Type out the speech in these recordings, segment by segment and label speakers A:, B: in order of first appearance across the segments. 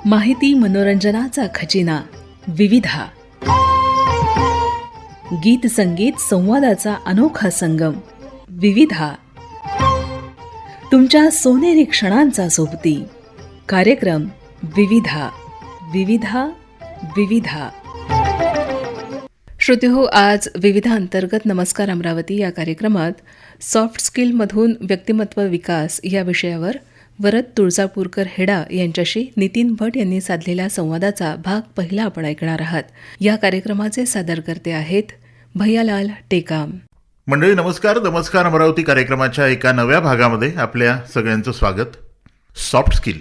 A: माहिती मनोरंजनाचा खजिना विविधा. गीत संगीत संवादाचा अनोखा संगम विविधा. तुमच्या सोनेरी क्षणांचा सोबती कार्यक्रम विविधा. विविधा विविधा. श्रोतेहो, आज विविधा अंतर्गत नमस्कार अमरावती या कार्यक्रमात सॉफ्ट स्किलमधून व्यक्तिमत्व विकास या विषयावर वरद तुळजापूरकर हेडा यांच्याशी नितीन भट यांनी साधलेल्या संवादाचा भाग पहिला आपण ऐकणार आहात. या कार्यक्रमाचे सादरकर्ते आहेत भैयालाल टेकाम.
B: मंडळी नमस्कार. नमस्कार अमरावती कार्यक्रमाच्या एका नव्या भागामध्ये आपल्या सगळ्यांचं स्वागत. सॉफ्ट स्किल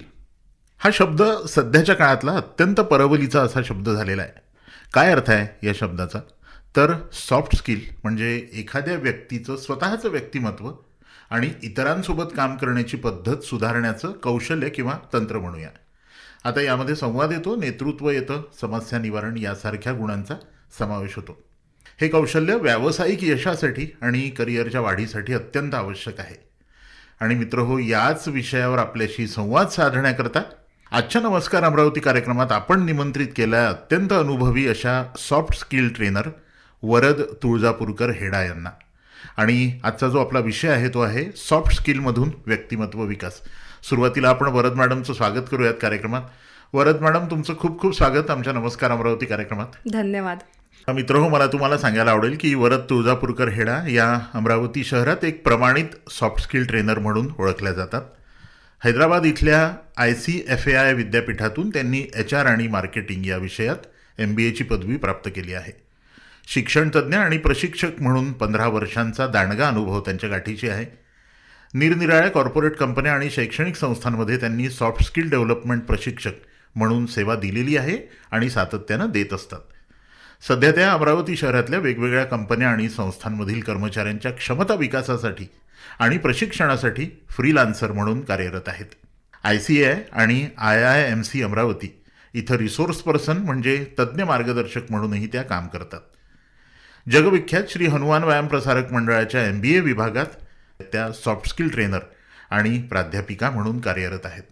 B: हा शब्द सध्याच्या काळातला अत्यंत परवलीचा असा शब्द झालेला आहे. काय अर्थ आहे या शब्दाचा? तर सॉफ्ट स्किल म्हणजे एखाद्या व्यक्तीचं स्वतःचं व्यक्तिमत्व आणि इतरांसोबत काम करण्याची पद्धत सुधारण्याचं कौशल्य किंवा तंत्र म्हणूया. आता यामध्ये संवाद येतो, नेतृत्व येतं, समस्या निवारण यासारख्या गुणांचा समावेश होतो. हे कौशल्य व्यावसायिक यशासाठी आणि करिअरच्या वाढीसाठी अत्यंत आवश्यक आहे. आणि मित्रहो, याच विषयावर आपल्याशी संवाद साधण्याकरता आजच्या नमस्कार अमरावती कार्यक्रमात आपण निमंत्रित केल्या अत्यंत अनुभवी अशा soft skill trainer Varad Tuljapurkar Heda यांना. आणि आजचा जो आपला विषय आहे तो आहे सॉफ्ट स्किलमधून व्यक्तिमत्व विकास. सुरुवातीला आपण वरद मॅडमचं स्वागत करूयात कार्यक्रमात. वरद मॅडम, तुमचं खूप खूप स्वागत आमच्या नमस्कार अमरावती कार्यक्रमात.
C: धन्यवाद.
B: मित्रहो, मला तुम्हाला सांगायला आवडेल की वरद तुळजापूरकर हेडा या अमरावती शहरात एक प्रमाणित सॉफ्ट स्किल ट्रेनर म्हणून ओळखल्या जातात. हैदराबाद इथल्या ICFAI विद्यापीठातून त्यांनी HR आणि मार्केटिंग या विषयात MBAची पदवी प्राप्त केली आहे. शिक्षणतज्ज्ञ आणि प्रशिक्षक म्हणून 15 वर्षांचा दांडगा अनुभव त्यांच्या गाठीची आहे. निरनिराळ्या कॉर्पोरेट कंपन्या आणि शैक्षणिक संस्थांमध्ये त्यांनी सॉफ्ट स्किल डेव्हलपमेंट प्रशिक्षक म्हणून सेवा दिलेली आहे आणि सातत्यानं देत असतात. सध्या त्या अमरावती शहरातल्या वेगवेगळ्या कंपन्या आणि संस्थांमधील कर्मचाऱ्यांच्या क्षमता विकासासाठी आणि प्रशिक्षणासाठी फ्रीलान्सर म्हणून कार्यरत आहेत. ICAI आणि IIMC अमरावती इथं रिसोर्स पर्सन म्हणजे तज्ज्ञ मार्गदर्शक म्हणूनही त्या काम करतात. जगविख्यात श्री हनुमान व्यायाम प्रसारक मंडळाच्या MBA विभागात त्या सॉफ्ट स्किल ट्रेनर आणि प्राध्यापिका म्हणून कार्यरत आहेत.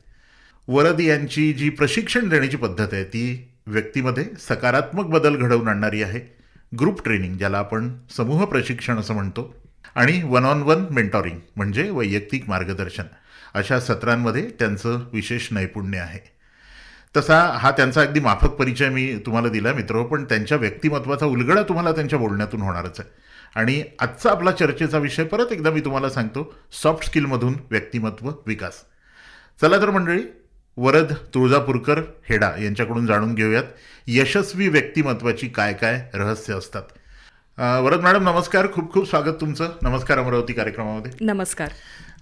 B: वरद यांची जी प्रशिक्षण देण्याची पद्धत आहे ती व्यक्तीमध्ये सकारात्मक बदल घडवून आणणारी आहे. ग्रुप ट्रेनिंग, ज्याला आपण समूह प्रशिक्षण असं म्हणतो, आणि 1-on-1 मेंटॉरिंग म्हणजे वैयक्तिक मार्गदर्शन, अशा सत्रांमध्ये त्यांचं विशेष नैपुण्य आहे. तसा हा त्यांचा अगदी माफक परिचय मी तुम्हाला दिला मित्र, पण त्यांच्या व्यक्तिमत्वाचा उलगडा तुम्हाला त्यांच्या बोलण्यातून होणारच आहे. आणि आजचा आपला चर्चेचा विषय परत एकदा मी तुम्हाला सांगतो, सॉफ्ट स्किलमधून व्यक्तिमत्व विकास. चला तर मंडळी, वरद तुळजापूरकर हेडा यांच्याकडून जाणून घेऊयात यशस्वी व्यक्तिमत्वाची काय काय रहस्य असतात. वरद मॅडम नमस्कार, खूप खूप स्वागत तुमचं नमस्कार अमरावती कार्यक्रमामध्ये.
C: नमस्कार.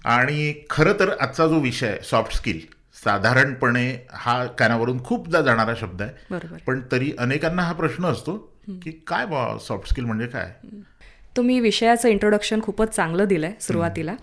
B: आणि खरं तर आजचा जो विषय आहे सॉफ्ट स्किल, साधारणपणे हा कानावरून खूपदा जाणारा शब्द आहे.
C: बरोबर.
B: पण तरी अनेकांना हा प्रश्न असतो की काय सॉफ्ट स्किल म्हणजे काय?
C: तुम्ही विषयाचं इंट्रोडक्शन खूपच चांगलं दिलंय सुरुवातीला,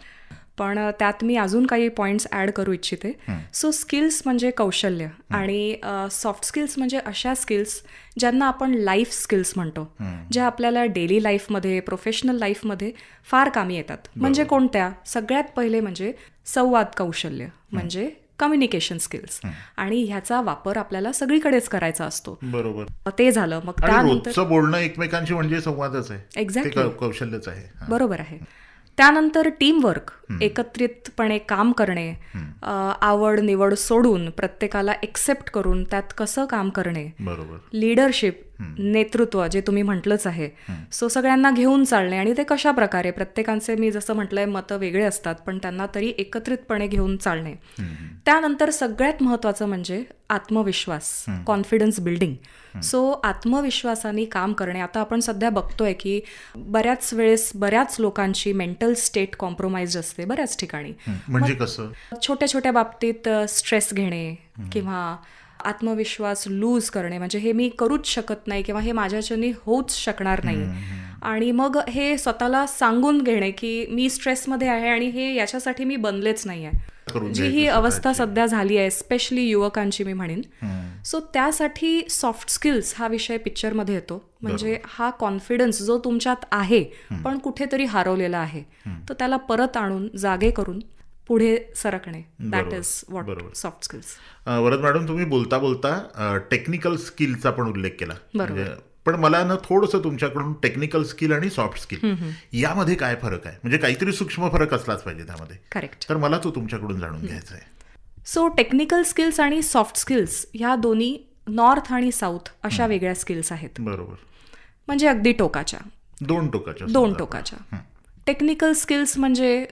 C: पण त्यात मी अजून काही पॉईंट्स ॲड करू इच्छिते. सो स्किल्स म्हणजे कौशल्य, आणि सॉफ्ट स्किल्स म्हणजे अशा स्किल्स ज्यांना आपण लाईफ स्किल्स म्हणतो, ज्या आपल्याला डेली लाईफमध्ये, प्रोफेशनल लाईफमध्ये फार कामी येतात. म्हणजे कोणत्या? सगळ्यात पहिले म्हणजे संवाद कौशल्य, म्हणजे कम्युनिकेशन स्किल्स, आणि ह्याचा वापर आपल्याला सगळीकडेच करायचा असतो.
B: बरोबर.
C: ते झालं. मग त्यानंतर
B: बोलणं एकमेकांशी म्हणजे संवादच आहे.
C: एक्झॅक्टली,
B: कौशल्यच आहे.
C: बरोबर आहे. त्यानंतर टीमवर्क, एकत्रितपणे काम करणे, आवड निवड सोडून प्रत्येकाला एक्सेप्ट करून त्यात कसं काम करणे,
B: बरोबर.
C: लिडरशिप, नेतृत्व जे तुम्ही म्हटलंच आहे. सो सगळ्यांना घेऊन चालणे, आणि ते कशा प्रकारे, प्रत्येकांचे मी जसं म्हटलंय मतं वेगळे असतात, पण त्यांना तरी एकत्रितपणे घेऊन चालणे. त्यानंतर सगळ्यात महत्त्वाचं म्हणजे आत्मविश्वास, कॉन्फिडन्स बिल्डिंग. सो आत्मविश्वासाने काम करणे. आता आपण सध्या बघतोय की बऱ्याच वेळेस बऱ्याच लोकांची मेंटल स्टेट कॉम्प्रोमाइज असते बऱ्याच ठिकाणी.
B: म्हणजे कसं?
C: छोट्या छोट्या बाबतीत स्ट्रेस घेणे किंवा आत्मविश्वास लूज करणे, म्हणजे हे मी करूच शकत नाही किंवा हे माझ्याच्याने होऊच शकणार नाही. आणि मग हे स्वतःला सांगून घेणे की मी स्ट्रेसमध्ये आहे आणि हे याच्यासाठी मी बनलेच नाही आहे. जी ही अवस्था सध्या झाली आहे, स्पेशली युवकांची मी म्हणेन. सो त्यासाठी सॉफ्ट स्किल्स हा विषय पिक्चरमध्ये येतो. म्हणजे हा कॉन्फिडन्स जो तुमच्यात आहे पण कुठेतरी हरवलेला आहे, तर त्याला परत आणून जागे करून पुढे सरकणे. दॅट
B: बरोबर,
C: इज व्हॉट
B: बरोबर.
C: Soft skills.
B: वरद मॅडम, तुम्ही बोलता बोलता टेक्निकल स्किलचा पण उल्लेख केला.
C: बरोबर.
B: पण मला ना थोडंसं तुमच्याकडून टेक्निकल स्किल आणि सॉफ्ट स्किल यामध्ये काय फरक आहे, म्हणजे काहीतरी सूक्ष्म फरक असलाच पाहिजे त्यामध्ये.
C: करेक्ट.
B: तर मला तो तुमच्याकडून जाणून घ्यायचा आहे.
C: सो टेक्निकल स्किल्स आणि सॉफ्ट स्किल्स ह्या दोन्ही नॉर्थ आणि साऊथ अशा वेगळ्या स्किल्स आहेत.
B: बरोबर.
C: म्हणजे अगदी टोकाच्या.
B: दोन टोकाच्या.
C: दोन टोकाच्या. टेक्निकल स्किल्स म्हणजे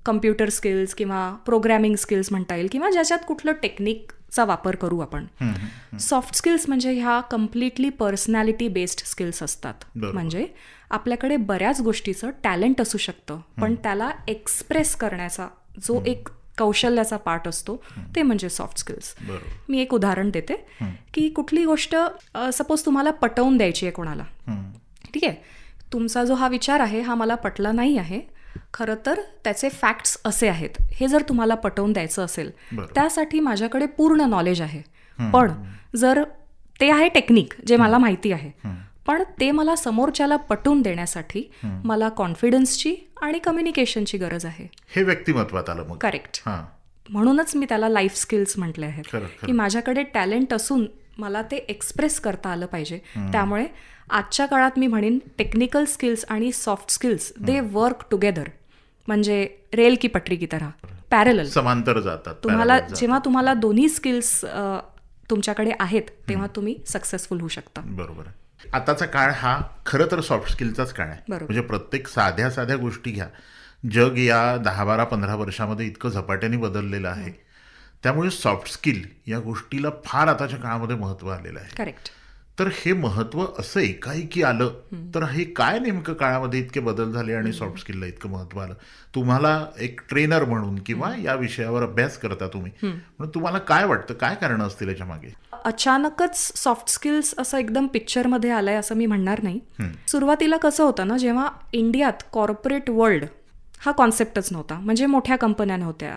C: कम्प्युटर स्किल्स किंवा प्रोग्रॅमिंग स्किल्स म्हणता येईल, किंवा ज्याच्यात कुठलं टेक्निकचा वापर करू आपण. सॉफ्ट स्किल्स म्हणजे ह्या कम्प्लिटली पर्सनॅलिटी बेस्ड स्किल्स असतात.
B: बरोबर.
C: म्हणजे आपल्याकडे बऱ्याच गोष्टीचं टॅलेंट असू शकतं, पण त्याला एक्सप्रेस करण्याचा जो एक कौशल्याचा पार्ट असतो ते म्हणजे सॉफ्ट स्किल्स.
B: बरोबर.
C: मी एक उदाहरण देते की कुठली गोष्ट सपोज तुम्हाला पटवून द्यायची आहे कोणाला. ठीक आहे, तुमचा जो हा विचार आहे हा मला पटला नाही आहे, खरं तर त्याचे फॅक्ट्स असे आहेत, हे जर तुम्हाला पटवून द्यायचं असेल त्यासाठी माझ्याकडे पूर्ण नॉलेज आहे. पण जर ते आहे टेक्निक जे मला माहिती आहे, पण ते मला समोरच्याला पटवून देण्यासाठी मला कॉन्फिडन्सची आणि कम्युनिकेशनची गरज आहे.
B: हे व्यक्तिमत्वात आलं मग.
C: करेक्ट.
B: हां.
C: म्हणूनच मी त्याला लाईफ स्किल्स म्हटले आहेत,
B: खरं,
C: की माझ्याकडे टॅलेंट असून मला ते एक्सप्रेस करता आलं पाहिजे. त्यामुळे आजच्या काळात मी म्हणेन टेक्निकल स्किल्स आणि soft skills they work together. म्हणजे रेल की पटरी की तरह, पॅरलल,
B: समांतर जातात.
C: तुम्हाला
B: parallel जातात.
C: जेव्हा तुम्हाला दोन्ही स्किल्स तुमच्याकडे आहेत तेव्हा तुम्ही सक्सेसफुल होऊ शकता.
B: बरोबर आहे. आताचा काळ हा खरं तर सॉफ्ट स्किलचाच काळ आहे.
C: बरोबर.
B: म्हणजे प्रत्येक साध्या साध्या गोष्टी घ्या, जग या 10-12-15 वर्षामध्ये इतकं झपाट्याने बदललेलं आहे. त्यामुळे सॉफ्ट स्किल या गोष्टीला फार आताच्या काळामध्ये महत्त्व आलेलं आहे.
C: करेक्ट.
B: तर हे महत्त्व असं एकाएकी आलं तर हे काय नेमकं काळामध्ये इतके बदल झाले आणि सॉफ्ट स्किलला इतकं महत्त्व आलं? तुम्हाला एक ट्रेनर म्हणून किंवा या विषयावर अभ्यास करता तुम्ही, म्हणून तुम्हाला काय वाटतं, काय कारणं असतील याच्या मागे?
C: अचानकच सॉफ्ट स्किल्स असं एकदम पिक्चरमध्ये आलंय असं मी म्हणणार नाही. सुरुवातीला कसं होतं ना, जेव्हा इंडियात कॉर्पोरेट वर्ल्ड हा कॉन्सेप्टच नव्हता, म्हणजे मोठ्या कंपन्या नव्हत्या,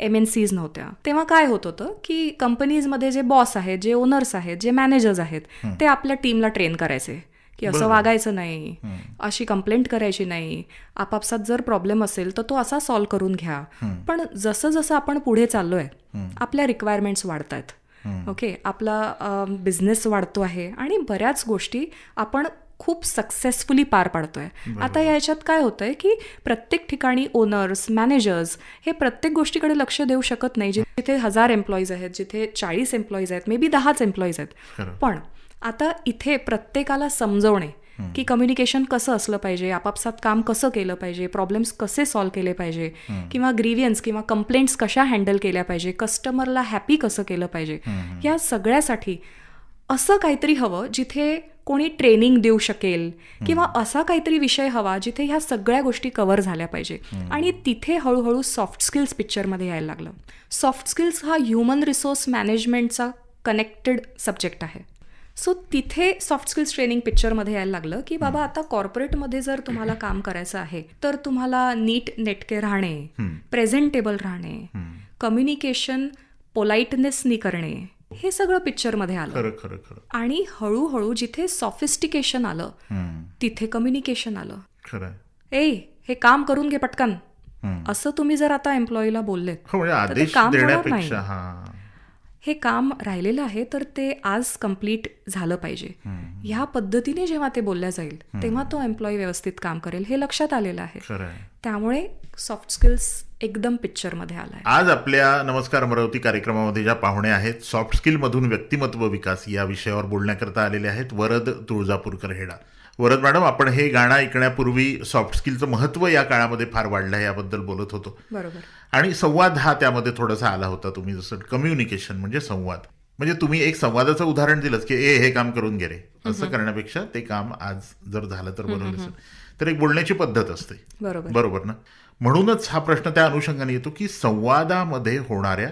C: MNCs नव्हत्या, तेव्हा काय होत होतं की कंपनीजमध्ये जे बॉस आहेत, जे ओनर्स आहेत, जे मॅनेजर्स आहेत, ते आपल्या टीमला ट्रेन करायचे की असं वागायचं नाही, अशी कंप्लेंट करायची नाही, आपापसात जर प्रॉब्लेम असेल तर तो असा सॉल्व्ह करून घ्या. पण जसं जसं आपण पुढे चाललोय आपल्या रिक्वायरमेंट्स वाढत आहेत. ओके, आपला बिझनेस वाढतो आहे आणि बऱ्याच गोष्टी आपण खूप सक्सेसफुली पार पाडतोय. आता याच्यात काय होतंय की प्रत्येक ठिकाणी ओनर्स, मॅनेजर्स हे प्रत्येक गोष्टीकडे लक्ष देऊ शकत नाही. जिथे 1000 एम्प्लॉईज आहेत, जिथे 40 एम्प्लॉईज आहेत, मे बी 10च एम्प्लॉईज आहेत, पण आता इथे प्रत्येकाला समजवणे की कम्युनिकेशन कसं असलं पाहिजे, आपापसात काम कसं केलं पाहिजे, प्रॉब्लेम्स कसे सॉल्व्ह केले पाहिजे, किंवा ग्रीव्हियन्स किंवा कंप्लेंट्स कशा हँडल केल्या पाहिजे, कस्टमरला हॅपी कसं केलं पाहिजे, या सगळ्यासाठी असं काहीतरी हवं जिथे कोणी ट्रेनिंग देऊ शकेल, किंवा असा काहीतरी विषय हवा जिथे ह्या सगळ्या गोष्टी कव्हर झाल्या पाहिजे. आणि तिथे हळूहळू सॉफ्ट स्किल्स पिक्चरमध्ये यायला लागलं. सॉफ्ट स्किल्स हा ह्युमन रिसोर्स मॅनेजमेंटचा कनेक्टेड सब्जेक्ट आहे. सो तिथे सॉफ्ट स्किल्स ट्रेनिंग पिक्चरमध्ये यायला लागलं की बाबा आता कॉर्पोरेटमध्ये जर तुम्हाला काम करायचं आहे तर तुम्हाला नीट नेटके राहणे, प्रेझेंटेबल राहणे, कम्युनिकेशन पोलाइटनेसनी करणे, हे सगळं पिक्चरमध्ये आलं.
B: खरं खरं खरं.
C: आणि हळूहळू जिथे सॉफिस्टिकेशन आलं तिथे कम्युनिकेशन आलं.
B: खरं.
C: हे काम करून घे पटकन, असं तुम्ही जर आता एम्प्लॉईला बोललेत
B: म्हणजे
C: तर ते
B: आदेश
C: काम होणार नाही.
B: देण्यापेक्षा हां,
C: हे काम राहिलेलं आहे तर ते आज कम्प्लीट झालं पाहिजे. ह्या पद्धतीने जेव्हा ते बोलल्या जाईल तेव्हा तो एम्प्लॉई व्यवस्थित काम करेल, हे लक्षात आलेलं आहे.
B: खरं आहे.
C: त्यामुळे सॉफ्ट स्किल्स एकदम पिक्चरमध्ये आलाय.
B: आज आपल्या नमस्कार अमरावती कार्यक्रमामध्ये ज्या पाहुण्या आहेत, सॉफ्ट स्किलमधून व्यक्तिमत्व विकास या विषयावर बोलण्याकरता आलेले आहेत वरद तुळजापूरकर हेडा. वरद मॅडम, आपण हे गाणं ऐकण्यापूर्वी सॉफ्ट स्किलचं महत्त्व या काळामध्ये फार वाढलं आहे याबद्दल बोलत होतो.
C: बरोबर.
B: आणि संवाद हा त्यामध्ये थोडासा आला होता. तुम्ही जसं कम्युनिकेशन म्हणजे संवाद, म्हणजे तुम्ही एक संवादाचं उदाहरण दिलंच की हे काम करून गे रे, असं करण्यापेक्षा ते काम आज जर झालं तर बरोबर असेल. तर एक बोलण्याची पद्धत असते. बरोबर ना? म्हणूनच हा प्रश्न त्या अनुषंगाने येतो की संवादामध्ये होणाऱ्या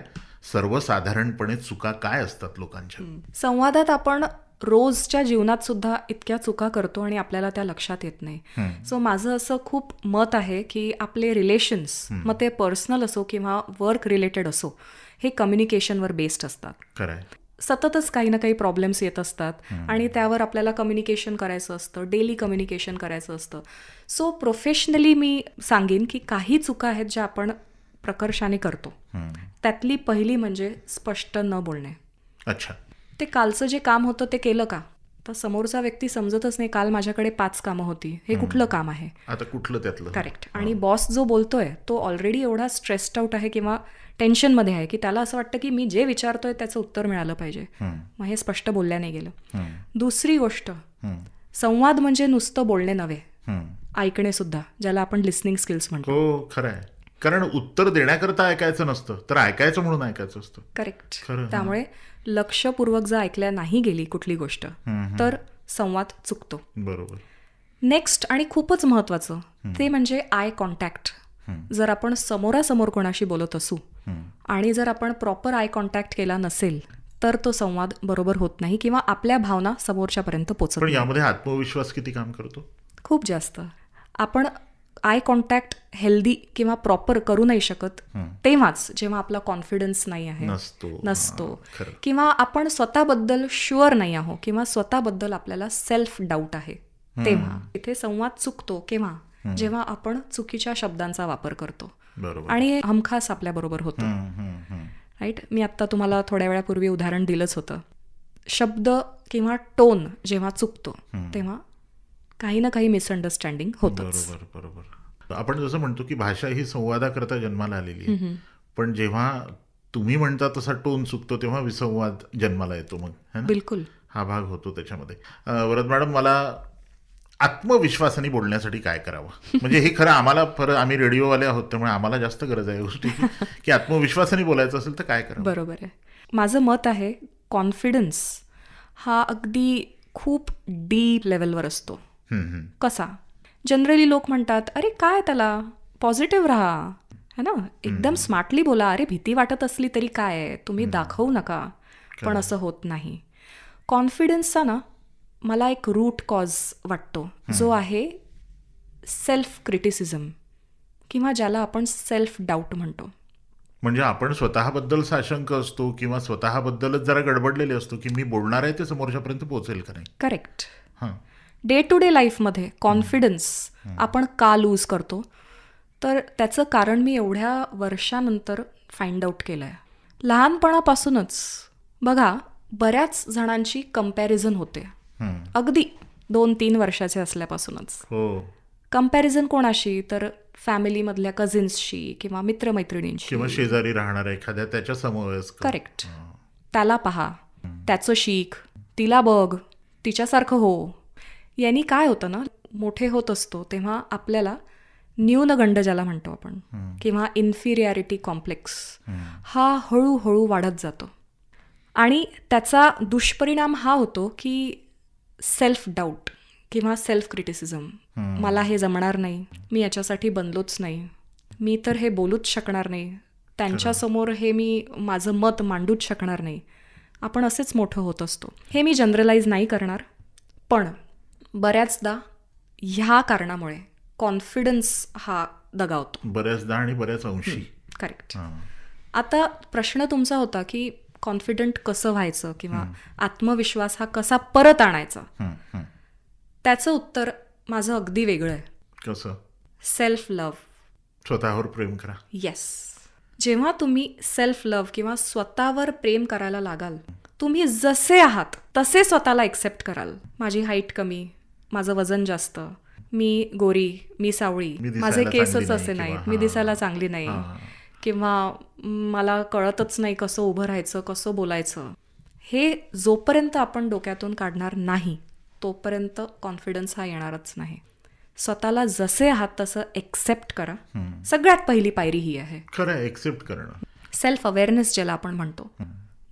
B: सर्वसाधारणपणे चुका काय असतात लोकांच्या?
C: संवादात आपण रोजच्या जीवनात सुद्धा इतक्या चुका करतो आणि आपल्याला त्या लक्षात येत नाही. सो माझं असं खूप मत आहे की आपले रिलेशन्स, मग ते पर्सनल असो किंवा वर्क रिलेटेड असो, हे कम्युनिकेशनवर बेस्ड असतात.
B: खरंय.
C: सततच काही ना काही प्रॉब्लेम्स येत असतात आणि त्यावर आपल्याला कम्युनिकेशन करायचं असतं, डेली कम्युनिकेशन करायचं असतं. सो प्रोफेशनली मी सांगेन की काही चुका आहेत ज्या आपण प्रकर्षाने करतो. त्यातली पहिली म्हणजे स्पष्ट न बोलणे.
B: अच्छा.
C: ते कालचं जे काम होतं ते केलं का, तर समोरचा व्यक्ती समजतच नाही काल माझ्याकडे 5 कामं होती, हे कुठलं काम आहे.
B: आता कुठलं त्यातलं.
C: करेक्ट. आणि बॉस जो बोलतोय तो ऑलरेडी एवढा स्ट्रेस्ड आउट आहे किंवा टेन्शनमध्ये आहे की त्याला असं वाटतं की मी जे विचारतोय त्याचं उत्तर मिळालं पाहिजे. मग हे स्पष्ट बोलल्या नाही गेलं. दुसरी गोष्ट, संवाद म्हणजे नुसतं बोलणे नव्हे, ऐकणे सुद्धा, ज्याला आपण लिसनिंग स्किल्स म्हणतो.
B: हो, खरं आहे. कारण उत्तर देण्याकरता ऐकायचं नसतं, तर ऐकायचं म्हणून ऐकायचं असतं.
C: करेक्ट.
B: खरं.
C: त्यामुळे लक्षपूर्वक जर ऐकल्या नाही गेली कुठली गोष्ट तर संवाद चुकतो.
B: बरोबर.
C: नेक्स्ट आणि खूपच महत्वाचं ते म्हणजे आय कॉन्टॅक्ट. जर आपण समोरासमोर कोणाशी बोलत असू आणि जर आपण प्रॉपर आय कॉन्टॅक्ट केला नसेल तर तो संवाद बरोबर होत नाही किंवा आपल्या भावना समोरच्यापर्यंत पोहोचत
B: पण
C: नाही.
B: यामध्ये आत्मविश्वास किती काम करतो.
C: खूप जास्त. आपण आय कॉन्टॅक्ट हेल्दी किंवा प्रॉपर करू नाही शकत तेव्हाच जेव्हा आपला कॉन्फिडन्स नाही आहे, नसतो,
B: खरं.
C: किंवा आपण स्वतःबद्दल शुअर नाही आहो किंवा स्वतःबद्दल आपल्याला सेल्फ डाऊट आहे, तेव्हा इथे संवाद चुकतो. केव्हा, जेव्हा आपण चुकीच्या शब्दांचा वापर करतो.
B: बरोबर.
C: आणि हे हमखास आपल्या बरोबर होतं. राईट. मी आत्ता तुम्हाला थोड्या वेळापूर्वी उदाहरण दिलंच होतं. शब्द किंवा टोन जेव्हा चुकतो तेव्हा काही ना काही मिसअंडरस्टँडिंग होतंच.
B: बरोबर बरोबर. आपण जसं म्हणतो की भाषा ही संवादाकरता जन्माला आलेली आहे, पण जेव्हा तुम्ही म्हणता तसा टोन चुकतो तेव्हा विसंवाद जन्माला येतो. मग है ना,
C: बिलकुल
B: हा भाग होतो त्याच्यामध्ये. वरद मॅडम, मला आत्मविश्वासाने बोलण्यासाठी काय करावं, म्हणजे हे खरं आम्हाला आम्ही रेडिओवाले आहोत त्यामुळे आम्हाला जास्त गरज आहे गोष्टीची की आत्मविश्वासाने बोलायचं असेल तर काय करावं.
C: बरोबर आहे. माझं मत आहे कॉन्फिडन्स हा अगदी खूप डीप लेवलवर असतो. कसा, जनरली लोक म्हणतात अरे काय त्याला, पॉझिटिव्ह राहा, है ना, एकदम स्मार्टली बोला, अरे भीती वाटत असली तरी काय आहे, तुम्ही दाखवू नका. पण असं होत नाही. कॉन्फिडन्सचा ना मला एक रूट कॉज वाटतो जो आहे सेल्फ क्रिटिसिझम किंवा ज्याला आपण सेल्फ डाऊट म्हणतो.
B: म्हणजे आपण स्वतःबद्दल साशंक असतो किंवा स्वतःबद्दलच जरा गडबडलेले असतो की मी बोलणार आहे ते समोरच्यापर्यंत पोहोचेल का नाही.
C: करेक्ट.
B: हां.
C: डे टू डे लाईफमध्ये कॉन्फिडन्स आपण का लूज करतो, तर त्याचं कारण मी एवढ्या वर्षानंतर फाइंड आउट केलं आहे. लहानपणापासूनच बघा बऱ्याच जणांची कंपॅरिझन होते, अगदी 2-3 वर्षाचे असल्यापासूनच.
B: हो.
C: कंपॅरिझन कोणाशी, तर फॅमिलीमधल्या कझिन्सशी किंवा मित्रमैत्रिणींशी
B: किंवा शेजारी राहणाऱ्या एखाद्या त्याच्या समवयस्क.
C: करेक्ट. त्याला पहा, त्याचं शिक, तिला बघ, तिच्यासारखं हो. यांनी काय होतं ना, मोठे होत असतो तेव्हा आपल्याला न्यूनगंड ज्याला म्हणतो आपण किंवा इन्फिरियरिटी कॉम्प्लेक्स हा हळूहळू वाढत जातो. आणि त्याचा दुष्परिणाम हा होतो की सेल्फ डाऊट किंवा सेल्फ क्रिटिसिझम. मला हे जमणार नाही, मी याच्यासाठी बनलोच नाही, मी तर हे बोलूच शकणार नाही, त्यांच्यासमोर हे मी माझं मत मांडूच शकणार नाही. आपण असेच मोठं होत असतो. हे मी जनरलाइज नाही करणार, पण बऱ्याचदा ह्या कारणामुळे कॉन्फिडन्स हा दगावतो.
B: बऱ्याचदा आणि बऱ्याच अंशी.
C: करेक्ट. आता प्रश्न तुमचा होता की कॉन्फिडंट कसं व्हायचं किंवा आत्मविश्वास हा कसा परत आणायचा. त्याचं उत्तर माझं अगदी वेगळं आहे.
B: कसं?
C: Self love.
B: स्वतःवर प्रेम करा.
C: येस. जेव्हा तुम्ही सेल्फ लव्ह किंवा स्वतःवर प्रेम करायला लागाल, तुम्ही जसे आहात तसे स्वतःला एक्सेप्ट कराल. माझी हाईट कमी, माझं वजन जास्त, मी गोरी, मी सावळी, माझे केसच असे नाहीत, मी दिसायला चांगली नाही, किंवा मला कळतच नाही कसं उभं राहायचं, कसं बोलायचं. हे जोपर्यंत आपण डोक्यातून काढणार नाही तोपर्यंत कॉन्फिडन्स हा येणारच नाही. स्वतःला जसे आहात तसं एक्सेप्ट करा. सगळ्यात पहिली पायरी ही आहे.
B: खरं, एक्सेप्ट करणं.
C: सेल्फ अवेअरनेस ज्याला आपण म्हणतो.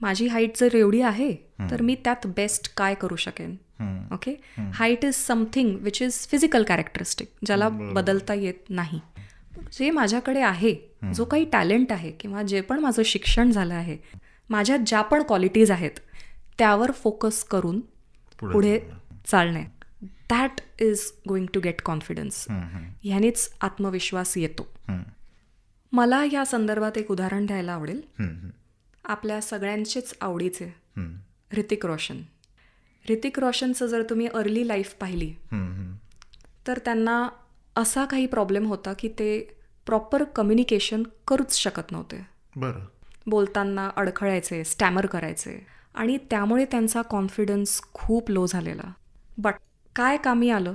C: माझी हाईट जर एवढी आहे तर मी त्यात बेस्ट काय करू शकेन. Okay. Height is something which is physical characteristic, ज्याला बदलता येत नाही. जे माझ्याकडे आहे, जो काही टॅलेंट आहे किंवा जे पण माझं शिक्षण झालं आहे, माझ्यात ज्या पण क्वालिटीज आहेत त्यावर फोकस करून पुढे चालणे, that is going to get confidence. ह्यानेच आत्मविश्वास येतो. मला या संदर्भात एक उदाहरण द्यायला आवडेल. आपल्या सगळ्यांचेच आवडीचे ऋतिक रोशन. ऋतिक रोशनचं जर तुम्ही अर्ली लाईफ पाहिली तर त्यांना असा काही प्रॉब्लेम होता की ते प्रॉपर कम्युनिकेशन करूच शकत नव्हते.
B: बरं.
C: बोलताना अडखळायचे, स्टॅमर करायचे आणि त्यामुळे त्यांचा कॉन्फिडन्स खूप लो झालेला. बट काय कामी आलं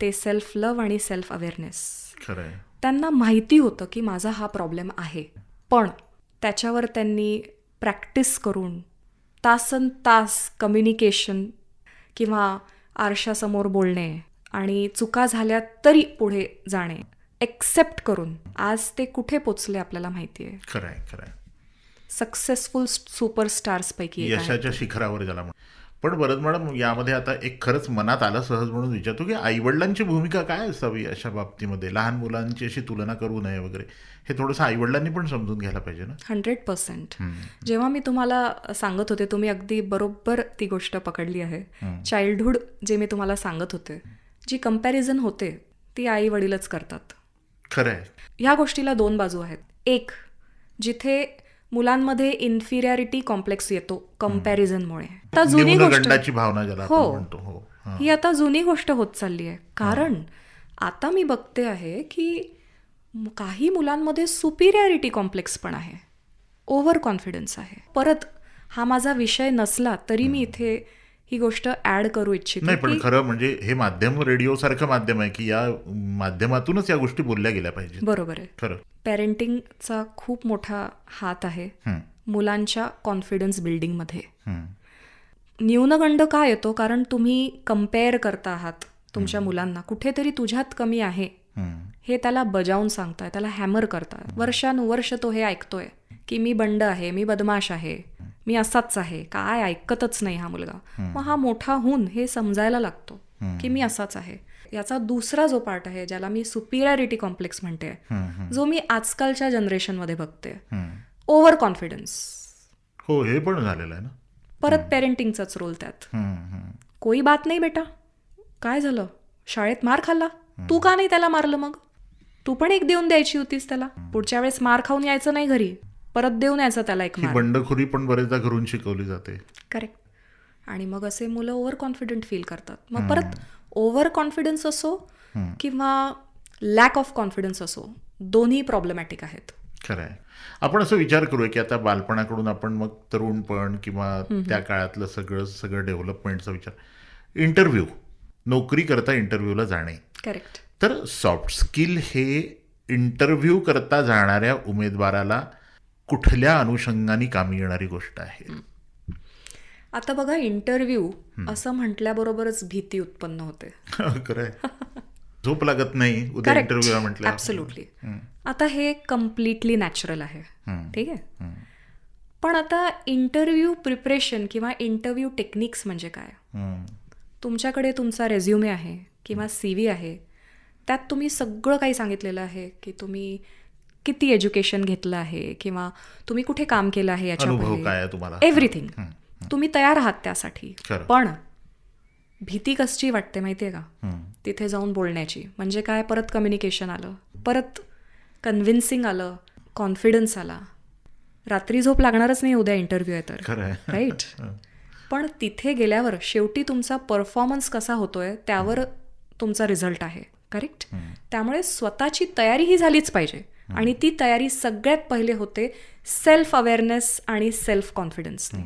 C: ते सेल्फ लव्ह आणि सेल्फ अवेअरनेस.
B: खरं आहे.
C: त्यांना माहिती होतं की माझा हा प्रॉब्लेम आहे, पण त्याच्यावर त्यांनी प्रॅक्टिस करून तासन तास कम्युनिकेशन किंवा आरशासमोर बोलणे आणि चुका झाल्या तरी पुढे जाणे एक्सेप्ट करून आज ते कुठे पोचले आपल्याला माहिती आहे.
B: खरं आहे. खरं आहे.
C: सक्सेसफुल सुपरस्टार्सपैकी एक आहे.
B: यशाच्या शिखरावर ज्याला म्हणतो. पण बरंच मॅडम, यामध्ये आता एक खरंच मनात आलं सहज म्हणून विचारतो की आईवडिलांची भूमिका काय असावी अशा बाबतीमध्ये? लहान मुलांची अशी तुलना करू नये वगैरे, हे थोडंसं आईवडिलांनी पण समजून घ्यायला पाहिजे ना.
C: 100%. जेव्हा मी तुम्हाला सांगत होते, तुम्ही अगदी बरोबर ती गोष्ट पकडली आहे. चाइल्डहूड जे मी तुम्हाला सांगत होते, जी कंपॅरिझन होते ती आई वडीलच करतात.
B: खरं आहे.
C: ह्या गोष्टीला 2 बाजू आहेत. एक, जिथे मुलांमध्ये इन्फिरियरिटी कॉम्प्लेक्स येतो कंपॅरिझनमुळे. आता जुनी गोष्ट,
B: न्यूनगंडाची भावना ज्याला आपण म्हणतो. हो. हां.
C: ही आता जुनी गोष्ट होत चालली आहे. कारण आता मी बघते आहे की काही मुलांमध्ये सुपिरियरिटी कॉम्प्लेक्स पण आहे, ओव्हर कॉन्फिडन्स आहे. परत हा माझा विषय नसला तरी मी इथे ही गोष्ट ऍड करू इच्छिते.
B: नाही, पण खरं म्हणजे हे माध्यम रेडिओसारखं माध्यम आहे की या माध्यमातूनच या गोष्टी बोलल्या गेल्या पाहिजेत.
C: बरोबर आहे.
B: खरं.
C: पॅरेंटिंगचा खूप मोठा हात आहे मुलांच्या कॉन्फिडन्स बिल्डिंगमध्ये. न्यूनगंड का येतो? कारण तुम्ही कम्पेअर करता आहात तुमच्या मुलांना. कुठेतरी तुझ्यात कमी आहे हे त्याला बजावून सांगताय, त्याला हॅमर करताय. वर्षानुवर्ष तो हे ऐकतोय की मी बंड आहे, मी बदमाश आहे, मी असाच आहे. काय ऐकतच नाही हा मुलगा. मग हा मोठा होऊन हे समजायला लागतो की मी असाच आहे. याचा दुसरा जो पार्ट आहे, ज्याला मी सुपिरियरिटी कॉम्प्लेक्स म्हणते, जो मी आजकालच्या जनरेशनमध्ये बघते, ओव्हर कॉन्फिडन्स.
B: हो, हे पण झालेलं आहे ना.
C: परत पेरेंटिंगचाच रोल त्यात. कोई बात नाही बेटा, काय झालं, शाळेत मार खाल्ला, तू का नाही त्याला मारलं? मग तू पण एक देऊन द्यायची होतीस त्याला. पुढच्या वेळेस मार खाऊन यायचं नाही घरी, परत देऊन यायचं त्याला एक
B: ही
C: मार.
B: बंडखोरी पण बरेचदा घरून शिकवली जाते.
C: करेक्ट. आणि मग असे मुलं ओव्हर कॉन्फिडंट फील करतात. मग परत ओव्हर कॉन्फिडन्स असो किंवा लॅक ऑफ कॉन्फिडन्स असो, दोन्ही प्रॉब्लेमॅटिक आहेत.
B: खरं आहे. आपण असं विचार करूया की आता बालपणाकडून आपण मग तरुणपण किंवा त्या काळातलं सगळं डेव्हलपमेंटचा विचार, इंटरव्ह्यू, नोकरी करता इंटरव्ह्यूला जाणे.
C: करेक्ट.
B: तर सॉफ्ट स्किल हे इंटरव्ह्यू करता जाणाऱ्या उमेदवाराला कुठल्या अनुषंगाने कामी येणारी गोष्ट आहे?
C: आता बघा, इंटरव्ह्यू असं म्हटल्याबरोबरच भीती उत्पन्न होते.
B: खरं आहे. झोप लागत नाही उद्या इंटरव्ह्यू म्हटलं.
C: ऍब्सोल्युटली. आता हे कम्प्लिटली नॅचरल आहे. ठीक आहे. पण आता इंटरव्ह्यू प्रिपरेशन किंवा इंटरव्ह्यू टेक्निक्स म्हणजे काय? तुमच्याकडे तुमचा रेझ्युमे आहे किंवा CV आहे, त्यात तुम्ही सगळं काही सांगितलेलं आहे की तुम्ही किती एज्युकेशन घेतलं आहे किंवा तुम्ही कुठे काम केलं आहे,
B: अनुभव काय आहे तुम्हाला,
C: एव्हरीथिंग. तुम्ही तयार आहात त्यासाठी.
B: खरं.
C: पण भीती कसची वाटते माहितीये का? तिथे जाऊन बोलण्याची. म्हणजे काय, परत कम्युनिकेशन आलं, परत कन्व्हिन्सिंग आलं, कॉन्फिडन्स आला. रात्री झोप लागणारच नाही उद्या इंटरव्ह्यू आहे तर.
B: खरं आहे.
C: राईट. पण तिथे गेल्यावर शेवटी तुमचा परफॉर्मन्स कसा होतोय त्यावर तुमचा रिझल्ट आहे. करेक्ट. त्यामुळे स्वतःची तयारी ही झालीच पाहिजे. आणि ती तयारी सगळ्यात पहिले होते सेल्फ अवेअरनेस आणि सेल्फ कॉन्फिडन्सने.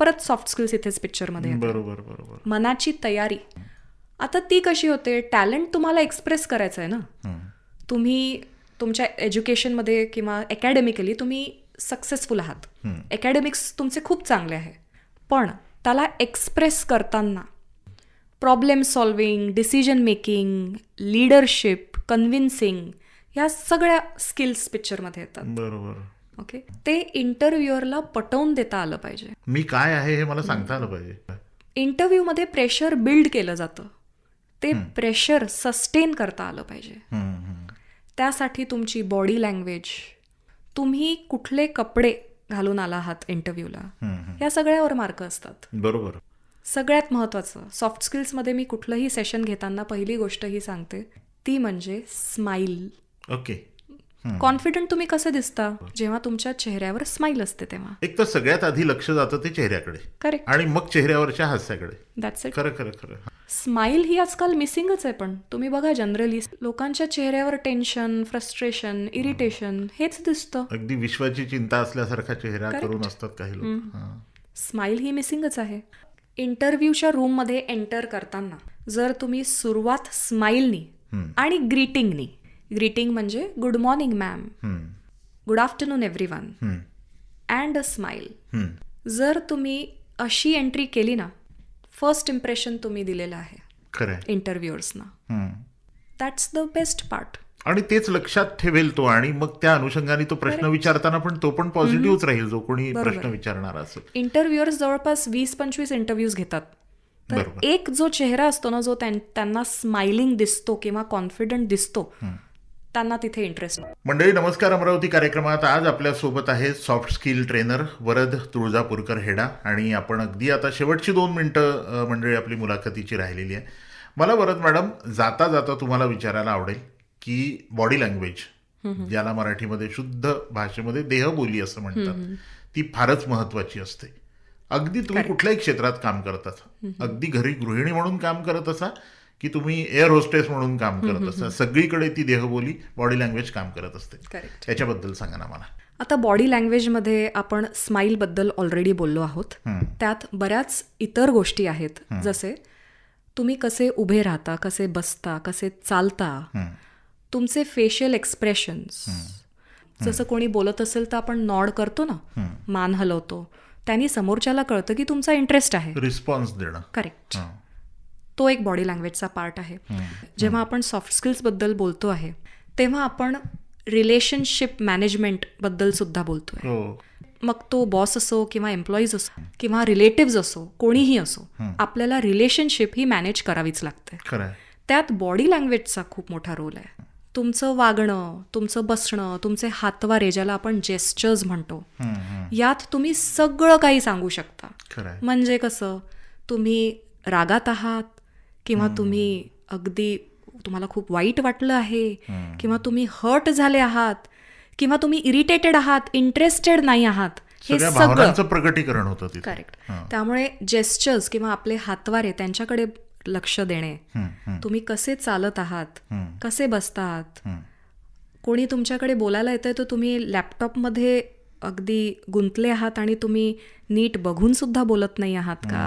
C: परत सॉफ्ट स्किल्स इथेच पिक्चरमध्ये येतात.
B: बरोबर बरोबर.
C: मनाची तयारी. आता ती कशी होते? टॅलेंट तुम्हाला एक्सप्रेस करायचं आहे ना. तुम्ही तुमच्या एज्युकेशनमध्ये किंवा अकॅडमिकली तुम्ही सक्सेसफुल आहात, अकॅडमिक्स तुमचे खूप चांगले आहे, पण त्याला एक्सप्रेस करताना problem solving, decision making, leadership, convincing, ह्या सगळ्या स्किल्स पिक्चरमध्ये येतात.
B: बरोबर.
C: ओके. ते इंटरव्ह्युअरला पटवून देता आलं पाहिजे.
B: मी काय आहे हे मला सांगता आलं पाहिजे.
C: इंटरव्ह्यूमध्ये प्रेशर बिल्ड केलं जातं, ते प्रेशर सस्टेन करता आलं पाहिजे. त्यासाठी तुमची बॉडी लँग्वेज, तुम्ही कुठले कपडे घालून आला आहात इंटरव्ह्यूला, या सगळ्यावर मार्क असतात.
B: बरोबर.
C: सगळ्यात महत्त्वाचं, सॉफ्ट स्किल्समध्ये मी कुठलंही सेशन घेताना पहिली गोष्ट ही सांगते, ती म्हणजे स्माईल.
B: ओके.
C: कॉन्फिडंट तुम्ही कसे दिसता? जेव्हा तुमच्या चेहऱ्यावर स्माईल असते तेव्हा.
B: एक तर सगळ्यात आधी लक्ष जातं ते चेहऱ्याकडे
C: करेक्ट.
B: आणि मग चेहऱ्यावरच्या हास्याकडे.
C: That's it.
B: खरं खरं खरं.
C: स्माईल ही आजकाल मिसिंगच आहे. पण तुम्ही बघा जनरली लोकांच्या चेहऱ्यावर टेन्शन, फ्रस्ट्रेशन, इरिटेशन हेच दिसतं.
B: अगदी विश्वाची चिंता असल्यासारखा चेहरा
C: Correct.
B: करून असतात काही लोक.
C: स्माईल ही मिसिंगच आहे. इंटरव्ह्यूच्या रूममध्ये एंटर करताना जर तुम्ही सुरुवात स्माईलनी आणि ग्रीटिंग म्हणजे good morning ma'am, good afternoon everyone and a smile, जर तुम्ही अशी एंट्री केली ना, फर्स्ट इम्प्रेशन तुम्ही दिलेलं आहे
B: खरंय.
C: इंटरव्ह्युअर्सना. That's the best part.
B: आणि तेच लक्षात ठेवेल तो आणि मग त्या अनुषंगाने तो प्रश्न विचारताना पण तो पण पॉझिटिव्हच राहील जो कोणी प्रश्न विचारणार असेल.
C: इंटरव्ह्युअर्स जवळपास 20-25 इंटरव्ह्यूज घेतात. तर
B: बरोबर.
C: एक जो चेहरा असतो ना, जो त्यांना स्माइलिंग दिसतो किंवा कॉन्फिडंट दिसतो, त्यांना तिथे इंटरेस्ट.
B: मंडळी नमस्कार. अमरावती कार्यक्रमात आज आपल्या सोबत आहे soft skill trainer Varad Tuljapurkar Heda आणि आपण अगदी आता शेवटची 2 मिनिटं मंडळी आपली मुलाखतीची राहिलेली आहे. मला वरद मॅडम जाता जाता तुम्हाला विचारायला आवडेल की बॉडी लँग्वेज, ज्याला मराठीमध्ये शुद्ध भाषेमध्ये देहबोली असं म्हणतात, ती फारच महत्वाची असते. अगदी तुम्ही कुठल्याही क्षेत्रात काम करत असा, अगदी घरी गृहिणी म्हणून काम करत असा की तुम्ही एअर होस्टेस म्हणून काम करत असा, सगळीकडे ती देहबोली बॉडी लँग्वेज काम करत असते.
C: करेक्ट.
B: त्याच्याबद्दल सांगा ना मला.
C: आता बॉडी लँग्वेजमध्ये आपण स्माईलबद्दल ऑलरेडी बोललो आहोत. त्यात बऱ्याच इतर गोष्टी आहेत, जसे तुम्ही कसे उभे राहता, कसे बसता, कसे चालता, तुमचे फेशियल एक्सप्रेशन्स. जसं कोणी बोलत असेल तर आपण नॉड करतो ना, मान हलवतो, त्यांनी समोरच्याला कळतं की तुमचा इंटरेस्ट आहे.
B: रिस्पॉन्स देणं.
C: करेक्ट. तो एक बॉडी लँग्वेजचा पार्ट आहे. जेव्हा आपण सॉफ्ट स्किल्सबद्दल बोलतो आहे तेव्हा आपण रिलेशनशिप मॅनेजमेंटबद्दल सुद्धा बोलतोय. मग तो बॉस असो किंवा एम्प्लॉईज असो किंवा रिलेटिव्ज असो, कोणीही असो, आपल्याला रिलेशनशिप ही मॅनेज करावीच लागते.
B: खरंय.
C: त्यात बॉडी लँग्वेजचा खूप मोठा रोल आहे. तुमचं वागणं, तुमचं बसणं, तुमचे हातवारे, ज्याला आपण जेस्चर्स म्हणतो, यात तुम्ही सगळं काही सांगू शकता.
B: खरंय.
C: म्हणजे कसं, तुम्ही रागात आहात किंवा तुम्ही अगदी तुम्हाला खूप वाईट वाटलं आहे किंवा तुम्ही हर्ट झाले आहात किंवा तुम्ही इरिटेटेड आहात, इंटरेस्टेड नाही आहात, हे
B: सगळ्या
C: सगळं
B: भावनांचं प्रकटीकरण होतं तिथे.
C: करेक्ट. त्यामुळे जेस्चर्स किंवा आपले हातवारे त्यांच्याकडे लक्ष देणे, तुम्ही कसे चालत आहात, कसे बसतात, कोणी तुमच्याकडे बोलायला येतंय तर तुम्ही लॅपटॉपमध्ये अगदी गुंतले आहात आणि तुम्ही नीट बघून सुद्धा बोलत नाही आहात का,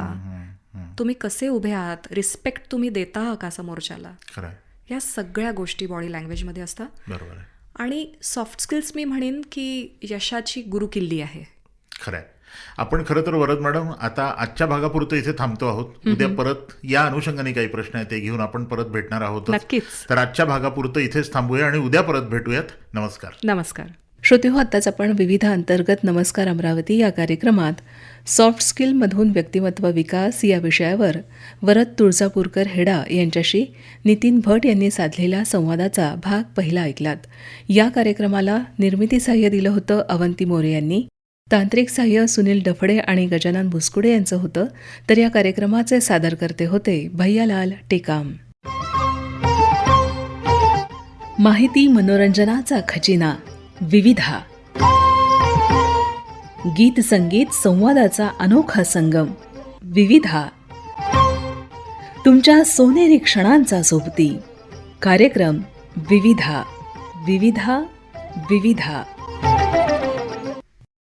C: तुम्ही कसे उभे आहात, रिस्पेक्ट तुम्ही देता का समोरच्याला, या सगळ्या गोष्टी बॉडी लँग्वेजमध्ये असतात.
B: बरोबर आहे.
C: आणि सॉफ्ट स्किल्स मी म्हणेन की यशाची गुरुकिल्ली आहे.
B: खरंय. आपण खरं तर वरद मॅडम आता आजच्या भागापुरतं इथे थांबतो आहोत. उद्या परत या अनुषंगाने काही प्रश्न आहेत ते घेऊन आपण परत भेटणार आहोत.
C: नक्कीच.
B: तर आजच्या भागापुरतं इथेच थांबूया आणि उद्या परत भेटूयात. नमस्कार.
C: नमस्कार.
A: श्रोतेहो, आत्ताच आपण विविध अंतर्गत नमस्कार अमरावती या कार्यक्रमात सॉफ्ट स्किलमधून व्यक्तिमत्व विकास या विषयावर वरद तुळजापूरकर हेडा यांच्याशी नितीन भट यांनी साधलेला संवादाचा भाग पहिला ऐकलात. या कार्यक्रमाला निर्मिती सहाय्य दिलं होतं अवंती मोरे यांनी. तांत्रिक सहाय्य सुनील डफडे आणि गजानन भुसकुडे यांचं होतं. तर या कार्यक्रमाचे सादरकर्ते होते भैयालाल टेकाम. माहिती मनोरंजनाचा खजिना विविधा, गीत संगीत संवादाचा अनोखा संगम विविधा, तुमच्या सोनेरी क्षणांचा सोबती कार्यक्रम विविधा. विविधा विविधा.